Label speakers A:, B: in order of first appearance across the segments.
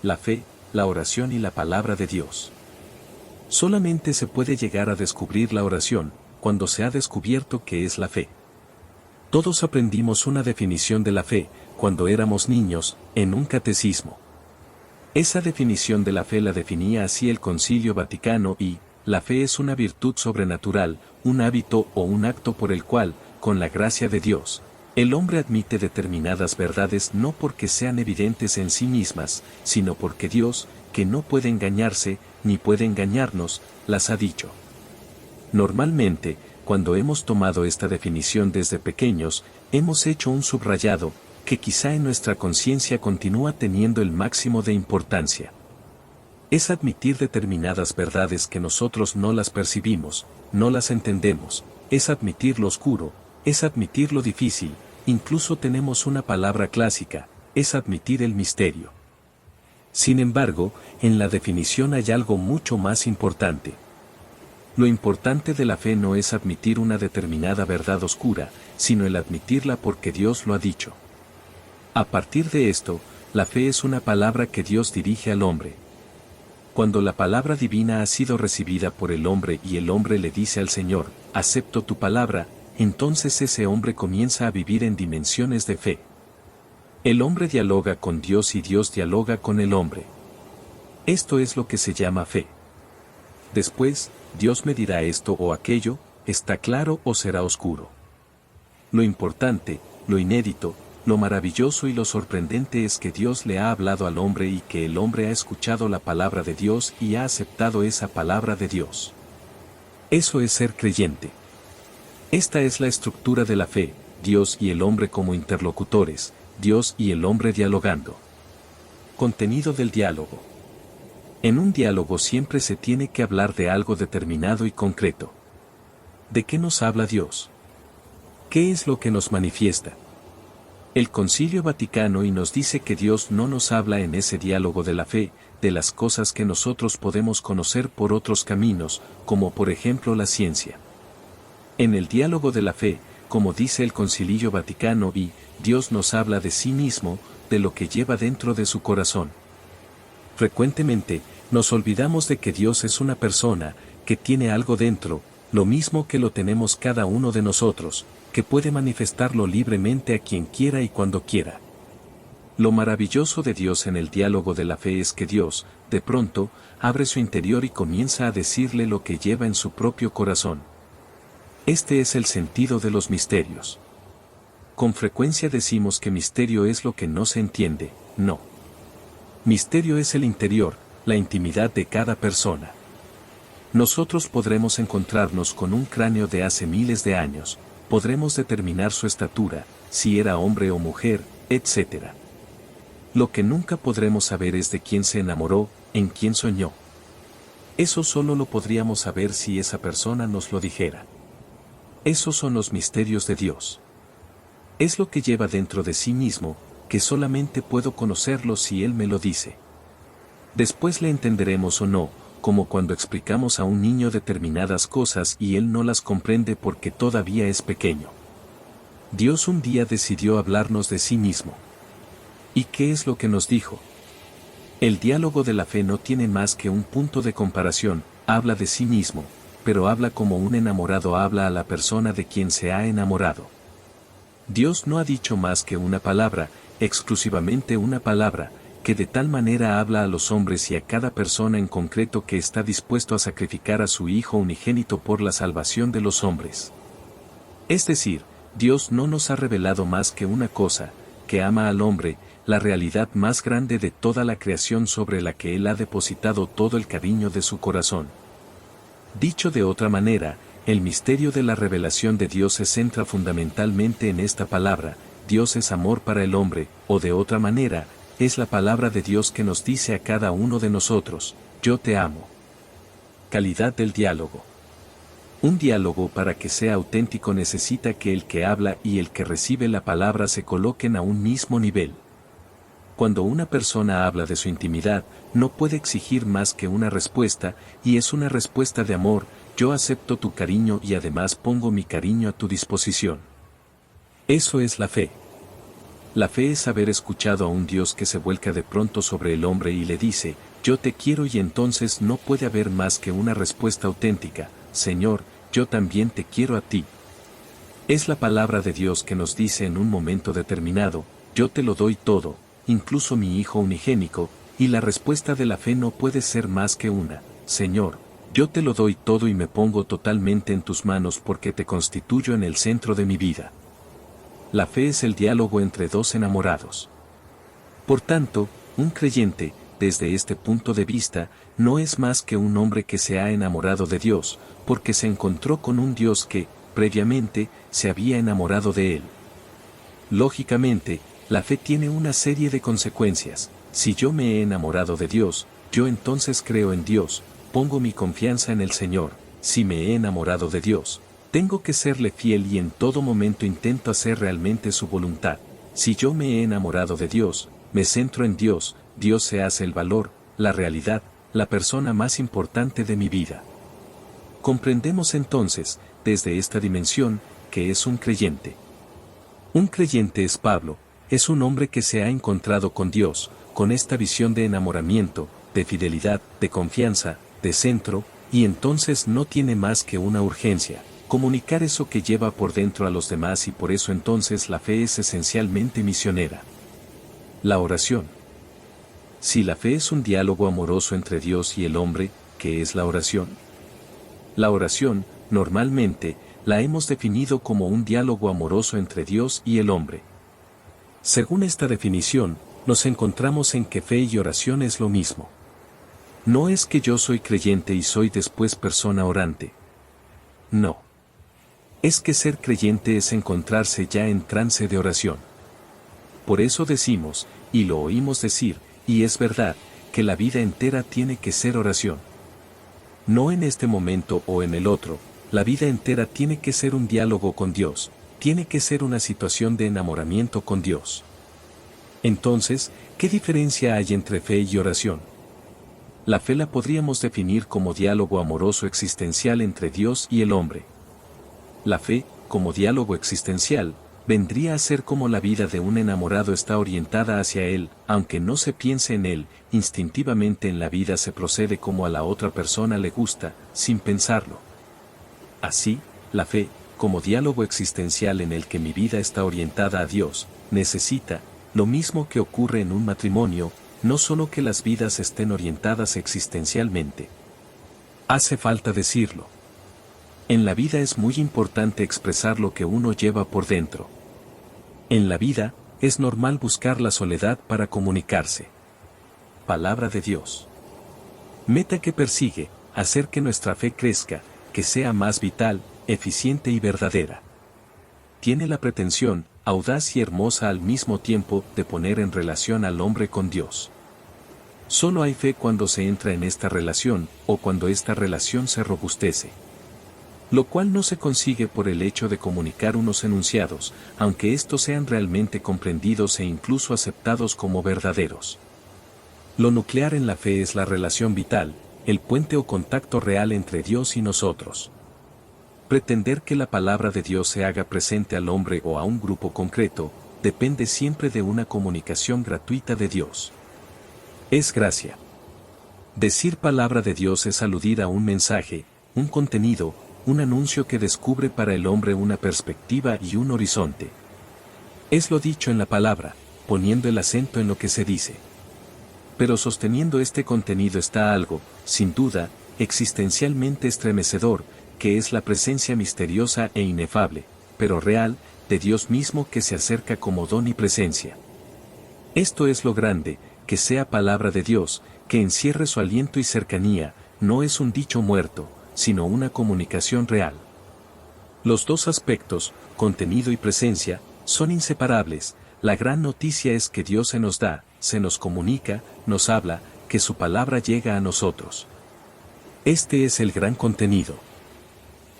A: la fe, la oración y la palabra de Dios. Solamente se puede llegar a descubrir la oración, cuando se ha descubierto qué es la fe. Todos aprendimos una definición de la fe, cuando éramos niños, en un catecismo. Esa definición de la fe la definía así el Concilio Vaticano y, la fe es una virtud sobrenatural, un hábito o un acto por el cual, con la gracia de Dios, el hombre admite determinadas verdades no porque sean evidentes en sí mismas, sino porque Dios, que no puede engañarse, ni puede engañarnos, las ha dicho. Normalmente, cuando hemos tomado esta definición desde pequeños, hemos hecho un subrayado, que quizá en nuestra conciencia continúa teniendo el máximo de importancia. Es admitir determinadas verdades que nosotros no las percibimos, no las entendemos, es admitir lo oscuro, es admitir lo difícil, incluso tenemos una palabra clásica, es admitir el misterio. Sin embargo, en la definición hay algo mucho más importante. Lo importante de la fe no es admitir una determinada verdad oscura, sino el admitirla porque Dios lo ha dicho. A partir de esto, la fe es una palabra que Dios dirige al hombre. Cuando la palabra divina ha sido recibida por el hombre y el hombre le dice al Señor, acepto tu palabra, entonces ese hombre comienza a vivir en dimensiones de fe. El hombre dialoga con Dios y Dios dialoga con el hombre. Esto es lo que se llama fe. Después, Dios me dirá esto o aquello, está claro o será oscuro. Lo importante, lo inédito, lo maravilloso y lo sorprendente es que Dios le ha hablado al hombre y que el hombre ha escuchado la palabra de Dios y ha aceptado esa palabra de Dios. Eso es ser creyente. Esta es la estructura de la fe, Dios y el hombre como interlocutores, Dios y el hombre dialogando. Contenido del diálogo. En un diálogo siempre se tiene que hablar de algo determinado y concreto. ¿De qué nos habla Dios? ¿Qué es lo que nos manifiesta? El Concilio Vaticano y nos dice que Dios no nos habla en ese diálogo de la fe, de las cosas que nosotros podemos conocer por otros caminos, como por ejemplo la ciencia. En el diálogo de la fe, como dice el Concilio Vaticano y, Dios nos habla de sí mismo, de lo que lleva dentro de su corazón. Frecuentemente, nos olvidamos de que Dios es una persona, que tiene algo dentro, lo mismo que lo tenemos cada uno de nosotros, que puede manifestarlo libremente a quien quiera y cuando quiera. Lo maravilloso de Dios en el diálogo de la fe es que Dios, de pronto, abre su interior y comienza a decirle lo que lleva en su propio corazón. Este es el sentido de los misterios. Con frecuencia decimos que misterio es lo que no se entiende, no. Misterio es el interior, la intimidad de cada persona. Nosotros podremos encontrarnos con un cráneo de hace miles de años, podremos determinar su estatura, si era hombre o mujer, etc. Lo que nunca podremos saber es de quién se enamoró, en quién soñó. Eso solo lo podríamos saber si esa persona nos lo dijera. Esos son los misterios de Dios. Es lo que lleva dentro de sí mismo, que solamente puedo conocerlo si Él me lo dice. Después le entenderemos o no, como cuando explicamos a un niño determinadas cosas y él no las comprende porque todavía es pequeño. Dios un día decidió hablarnos de sí mismo. ¿Y qué es lo que nos dijo? El diálogo de la fe no tiene más que un punto de comparación, habla de sí mismo, pero habla como un enamorado habla a la persona de quien se ha enamorado. Dios no ha dicho más que una palabra, exclusivamente una palabra, que de tal manera habla a los hombres y a cada persona en concreto que está dispuesto a sacrificar a su Hijo unigénito por la salvación de los hombres. Es decir, Dios no nos ha revelado más que una cosa, que ama al hombre, la realidad más grande de toda la creación sobre la que Él ha depositado todo el cariño de su corazón. Dicho de otra manera, el misterio de la revelación de Dios se centra fundamentalmente en esta palabra, Dios es amor para el hombre, o de otra manera, es la palabra de Dios que nos dice a cada uno de nosotros, yo te amo. Calidad del diálogo. Un diálogo para que sea auténtico necesita que el que habla y el que recibe la palabra se coloquen a un mismo nivel. Cuando una persona habla de su intimidad, no puede exigir más que una respuesta, y es una respuesta de amor, yo acepto tu cariño y además pongo mi cariño a tu disposición. Eso es la fe. La fe es haber escuchado a un Dios que se vuelca de pronto sobre el hombre y le dice, yo te quiero, y entonces no puede haber más que una respuesta auténtica, Señor, yo también te quiero a ti. Es la palabra de Dios que nos dice en un momento determinado, yo te lo doy todo, incluso mi Hijo unigénico, y la respuesta de la fe no puede ser más que una, Señor, yo te lo doy todo y me pongo totalmente en tus manos porque te constituyo en el centro de mi vida. La fe es el diálogo entre dos enamorados. Por tanto, un creyente, desde este punto de vista, no es más que un hombre que se ha enamorado de Dios, porque se encontró con un Dios que, previamente, se había enamorado de él. Lógicamente, la fe tiene una serie de consecuencias. Si yo me he enamorado de Dios, yo entonces creo en Dios, pongo mi confianza en el Señor. Si me he enamorado de Dios, tengo que serle fiel y en todo momento intento hacer realmente su voluntad. Si yo me he enamorado de Dios, me centro en Dios, Dios se hace el valor, la realidad, la persona más importante de mi vida. Comprendemos entonces, desde esta dimensión, que es un creyente. Un creyente es Pablo, es un hombre que se ha encontrado con Dios, con esta visión de enamoramiento, de fidelidad, de confianza, de centro, y entonces no tiene más que una urgencia, comunicar eso que lleva por dentro a los demás, y por eso entonces la fe es esencialmente misionera. La oración. Si la fe es un diálogo amoroso entre Dios y el hombre, ¿qué es la oración? La oración, normalmente, la hemos definido como un diálogo amoroso entre Dios y el hombre. Según esta definición, nos encontramos en que fe y oración es lo mismo. No es que yo soy creyente y soy después persona orante. No. Es que ser creyente es encontrarse ya en trance de oración. Por eso decimos, y lo oímos decir, y es verdad, que la vida entera tiene que ser oración. No en este momento o en el otro, la vida entera tiene que ser un diálogo con Dios, tiene que ser una situación de enamoramiento con Dios. Entonces, ¿qué diferencia hay entre fe y oración? La fe la podríamos definir como diálogo amoroso existencial entre Dios y el hombre. La fe, como diálogo existencial, vendría a ser como la vida de un enamorado está orientada hacia él, aunque no se piense en él, instintivamente en la vida se procede como a la otra persona le gusta, sin pensarlo. Así, la fe, como diálogo existencial en el que mi vida está orientada a Dios, necesita, lo mismo que ocurre en un matrimonio, no solo que las vidas estén orientadas existencialmente. Hace falta decirlo. En la vida es muy importante expresar lo que uno lleva por dentro. En la vida, es normal buscar la soledad para comunicarse. Palabra de Dios. Meta que persigue, hacer que nuestra fe crezca, que sea más vital, eficiente y verdadera. Tiene la pretensión, audaz y hermosa al mismo tiempo, de poner en relación al hombre con Dios. Solo hay fe cuando se entra en esta relación, o cuando esta relación se robustece. Lo cual no se consigue por el hecho de comunicar unos enunciados, aunque estos sean realmente comprendidos e incluso aceptados como verdaderos. Lo nuclear en la fe es la relación vital, el puente o contacto real entre Dios y nosotros. Pretender que la palabra de Dios se haga presente al hombre o a un grupo concreto, depende siempre de una comunicación gratuita de Dios. Es gracia. Decir palabra de Dios es aludir a un mensaje, un contenido, un anuncio que descubre para el hombre una perspectiva y un horizonte. Es lo dicho en la palabra, poniendo el acento en lo que se dice. Pero sosteniendo este contenido está algo, sin duda, existencialmente estremecedor, que es la presencia misteriosa e inefable, pero real, de Dios mismo que se acerca como don y presencia. Esto es lo grande, que sea palabra de Dios, que encierre su aliento y cercanía, no es un dicho muerto, sino una comunicación real. Los dos aspectos, contenido y presencia, son inseparables. La gran noticia es que Dios se nos da, se nos comunica, nos habla, que su palabra llega a nosotros. Este es el gran contenido.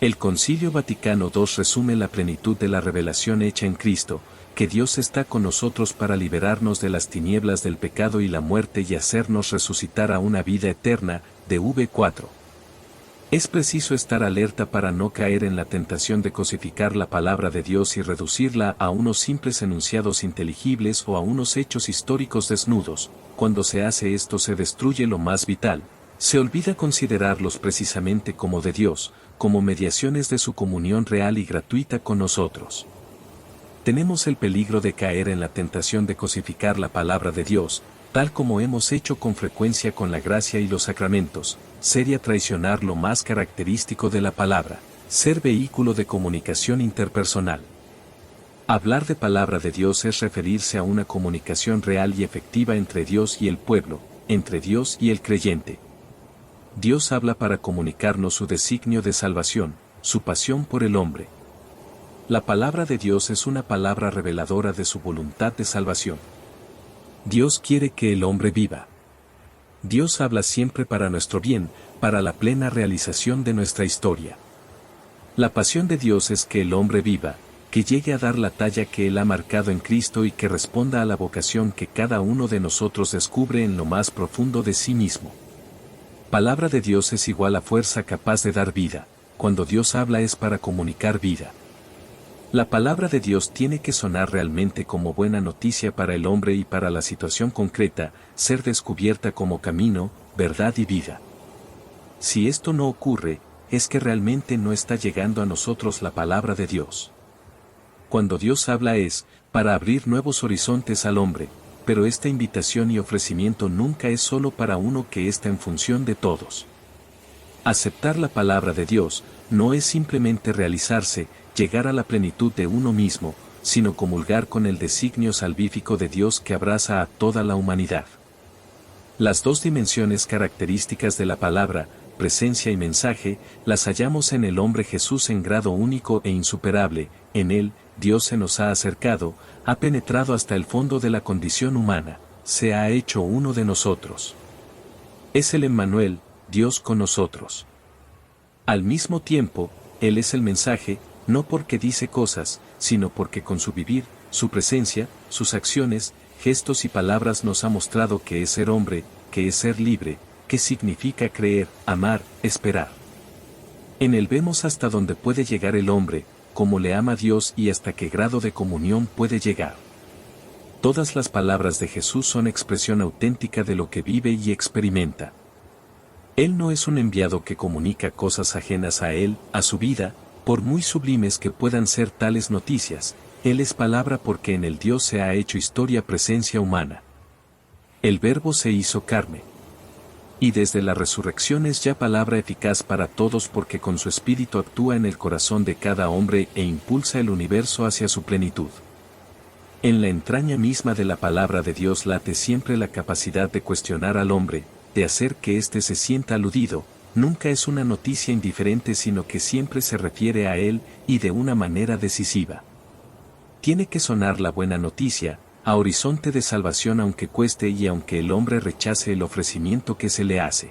A: El Concilio Vaticano II resume la plenitud de la revelación hecha en Cristo, que Dios está con nosotros para liberarnos de las tinieblas del pecado y la muerte y hacernos resucitar a una vida eterna, de V4. Es preciso estar alerta para no caer en la tentación de cosificar la palabra de Dios y reducirla a unos simples enunciados inteligibles o a unos hechos históricos desnudos. Cuando se hace esto se destruye lo más vital. Se olvida considerarlos precisamente como de Dios, como mediaciones de su comunión real y gratuita con nosotros. Tenemos el peligro de caer en la tentación de cosificar la palabra de Dios, tal como hemos hecho con frecuencia con la gracia y los sacramentos, sería traicionar lo más característico de la palabra, ser vehículo de comunicación interpersonal. Hablar de palabra de Dios es referirse a una comunicación real y efectiva entre Dios y el pueblo, entre Dios y el creyente. Dios habla para comunicarnos su designio de salvación, su pasión por el hombre. La palabra de Dios es una palabra reveladora de su voluntad de salvación. Dios quiere que el hombre viva. Dios habla siempre para nuestro bien, para la plena realización de nuestra historia. La pasión de Dios es que el hombre viva, que llegue a dar la talla que Él ha marcado en Cristo y que responda a la vocación que cada uno de nosotros descubre en lo más profundo de sí mismo. Palabra de Dios es igual a fuerza capaz de dar vida. Cuando Dios habla es para comunicar vida. La palabra de Dios tiene que sonar realmente como buena noticia para el hombre y para la situación concreta, ser descubierta como camino, verdad y vida. Si esto no ocurre, es que realmente no está llegando a nosotros la palabra de Dios. Cuando Dios habla es, para abrir nuevos horizontes al hombre, pero esta invitación y ofrecimiento nunca es solo para uno que está en función de todos. Aceptar la palabra de Dios, no es simplemente realizarse, llegar a la plenitud de uno mismo, sino comulgar con el designio salvífico de Dios que abraza a toda la humanidad. Las dos dimensiones características de la palabra, presencia y mensaje, las hallamos en el hombre Jesús en grado único e insuperable. En él, Dios se nos ha acercado, ha penetrado hasta el fondo de la condición humana, se ha hecho uno de nosotros. Es el Emmanuel, Dios con nosotros. Al mismo tiempo, Él es el mensaje, no porque dice cosas, sino porque con su vivir, su presencia, sus acciones, gestos y palabras nos ha mostrado que es ser hombre, que es ser libre, que significa creer, amar, esperar. En Él vemos hasta dónde puede llegar el hombre, cómo le ama Dios y hasta qué grado de comunión puede llegar. Todas las palabras de Jesús son expresión auténtica de lo que vive y experimenta. Él no es un enviado que comunica cosas ajenas a Él, a su vida, por muy sublimes que puedan ser tales noticias. Él es palabra porque en el Dios se ha hecho historia presencia humana. El Verbo se hizo carne. Y desde la resurrección es ya palabra eficaz para todos porque con su espíritu actúa en el corazón de cada hombre e impulsa el universo hacia su plenitud. En la entraña misma de la palabra de Dios late siempre la capacidad de cuestionar al hombre, de hacer que éste se sienta aludido. Nunca es una noticia indiferente sino que siempre se refiere a él, y de una manera decisiva. Tiene que sonar la buena noticia, a horizonte de salvación aunque cueste y aunque el hombre rechace el ofrecimiento que se le hace.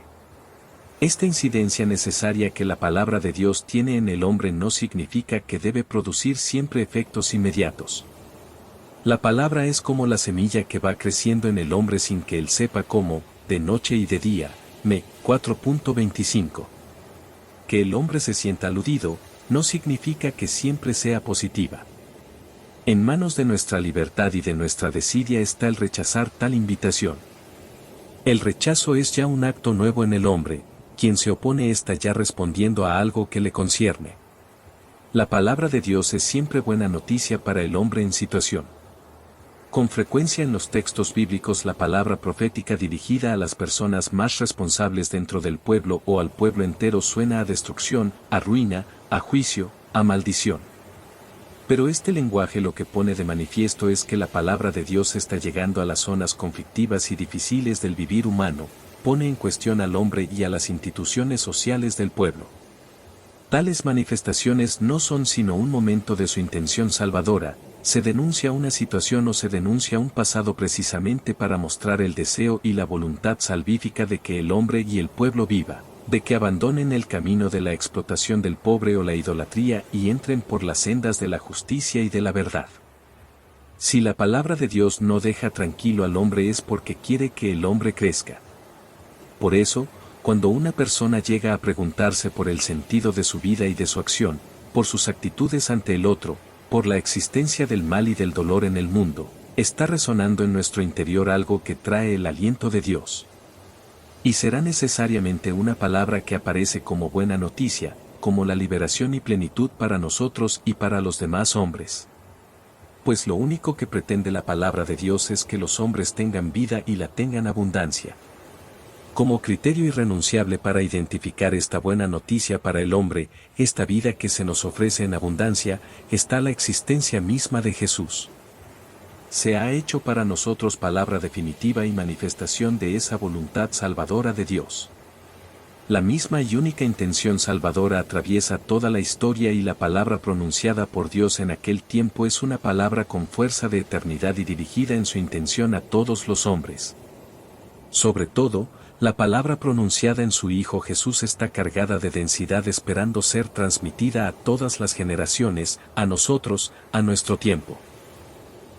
A: Esta incidencia necesaria que la palabra de Dios tiene en el hombre no significa que debe producir siempre efectos inmediatos. La palabra es como la semilla que va creciendo en el hombre sin que él sepa cómo, de noche y de día. 4.25. Que el hombre se sienta aludido, no significa que siempre sea positiva. En manos de nuestra libertad y de nuestra desidia está el rechazar tal invitación. El rechazo es ya un acto nuevo en el hombre, quien se opone está ya respondiendo a algo que le concierne. La palabra de Dios es siempre buena noticia para el hombre en situación. Con frecuencia en los textos bíblicos la palabra profética dirigida a las personas más responsables dentro del pueblo o al pueblo entero suena a destrucción, a ruina, a juicio, a maldición. Pero este lenguaje lo que pone de manifiesto es que la palabra de Dios está llegando a las zonas conflictivas y difíciles del vivir humano, pone en cuestión al hombre y a las instituciones sociales del pueblo. Tales manifestaciones no son sino un momento de su intención salvadora. Se denuncia una situación o se denuncia un pasado precisamente para mostrar el deseo y la voluntad salvífica de que el hombre y el pueblo viva, de que abandonen el camino de la explotación del pobre o la idolatría y entren por las sendas de la justicia y de la verdad. Si la palabra de Dios no deja tranquilo al hombre es porque quiere que el hombre crezca. Por eso, Cuando una persona llega a preguntarse por el sentido de su vida y de su acción, por sus actitudes ante el otro, por la existencia del mal y del dolor en el mundo, está resonando en nuestro interior algo que trae el aliento de Dios. Y será necesariamente una palabra que aparece como buena noticia, como la liberación y plenitud para nosotros y para los demás hombres. Pues lo único que pretende la palabra de Dios es que los hombres tengan vida y la tengan abundancia. Como criterio irrenunciable para identificar esta buena noticia para el hombre, esta vida que se nos ofrece en abundancia, está la existencia misma de Jesús. Se ha hecho para nosotros palabra definitiva y manifestación de esa voluntad salvadora de Dios. La misma y única intención salvadora atraviesa toda la historia y la palabra pronunciada por Dios en aquel tiempo es una palabra con fuerza de eternidad y dirigida en su intención a todos los hombres. Sobre todo, la palabra pronunciada en su Hijo Jesús está cargada de densidad esperando ser transmitida a todas las generaciones, a nosotros, a nuestro tiempo.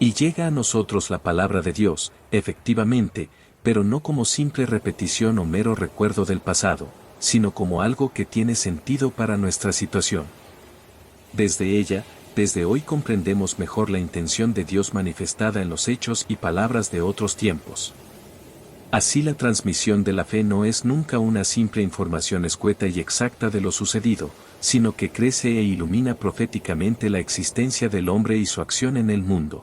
A: Y llega a nosotros la palabra de Dios, efectivamente, pero no como simple repetición o mero recuerdo del pasado, sino como algo que tiene sentido para nuestra situación. Desde ella, desde hoy comprendemos mejor la intención de Dios manifestada en los hechos y palabras de otros tiempos. Así la transmisión de la fe no es nunca una simple información escueta y exacta de lo sucedido, sino que crece e ilumina proféticamente la existencia del hombre y su acción en el mundo.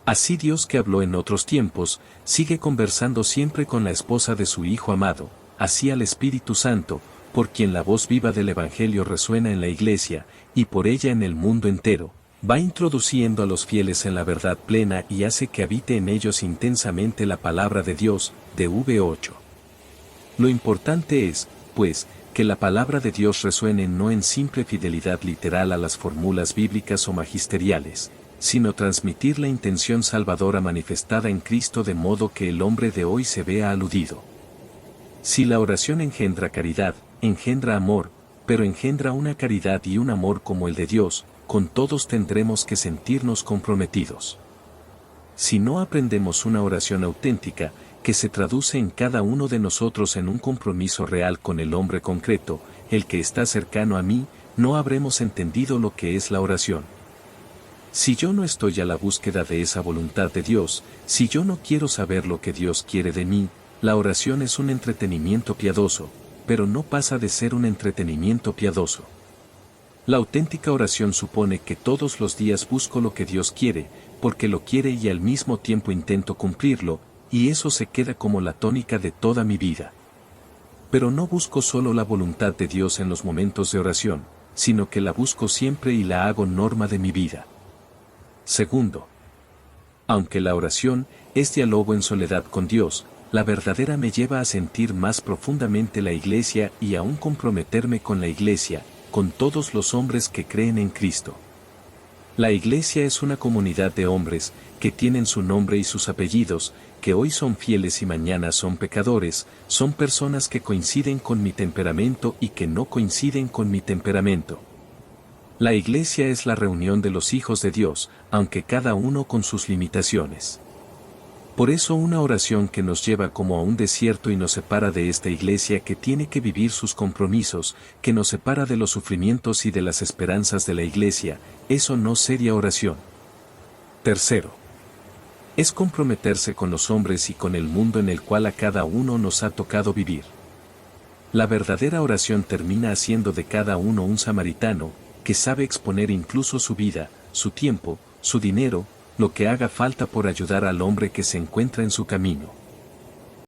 A: Así Dios que habló en otros tiempos, sigue conversando siempre con la esposa de su Hijo amado, así al Espíritu Santo, por quien la voz viva del Evangelio resuena en la Iglesia, y por ella en el mundo entero, va introduciendo a los fieles en la verdad plena y hace que habite en ellos intensamente la palabra de Dios, de V8. Lo importante es, pues, que la palabra de Dios resuene no en simple fidelidad literal a las fórmulas bíblicas o magisteriales, sino transmitir la intención salvadora manifestada en Cristo de modo que el hombre de hoy se vea aludido. Si la oración engendra caridad, engendra amor, pero engendra una caridad y un amor como el de Dios, con todos tendremos que sentirnos comprometidos. Si no aprendemos una oración auténtica, que se traduce en cada uno de nosotros en un compromiso real con el hombre concreto, el que está cercano a mí, no habremos entendido lo que es la oración. Si yo no estoy a la búsqueda de esa voluntad de Dios, si yo no quiero saber lo que Dios quiere de mí, la oración es un entretenimiento piadoso, pero no pasa de ser un entretenimiento piadoso. La auténtica oración supone que todos los días busco lo que Dios quiere, porque lo quiere y al mismo tiempo intento cumplirlo, y eso se queda como la tónica de toda mi vida. Pero no busco solo la voluntad de Dios en los momentos de oración, sino que la busco siempre y la hago norma de mi vida. Segundo, aunque la oración es diálogo en soledad con Dios, la verdadera me lleva a sentir más profundamente la Iglesia y aún comprometerme con la Iglesia, con todos los hombres que creen en Cristo. La Iglesia es una comunidad de hombres, que tienen su nombre y sus apellidos, que hoy son fieles y mañana son pecadores, son personas que coinciden con mi temperamento y que no coinciden con mi temperamento. La Iglesia es la reunión de los hijos de Dios, aunque cada uno con sus limitaciones. Por eso una oración que nos lleva como a un desierto y nos separa de esta Iglesia que tiene que vivir sus compromisos, que nos separa de los sufrimientos y de las esperanzas de la Iglesia, eso no sería oración. Tercero, es comprometerse con los hombres y con el mundo en el cual a cada uno nos ha tocado vivir. La verdadera oración termina haciendo de cada uno un samaritano, que sabe exponer incluso su vida, su tiempo, su dinero, lo que haga falta por ayudar al hombre que se encuentra en su camino.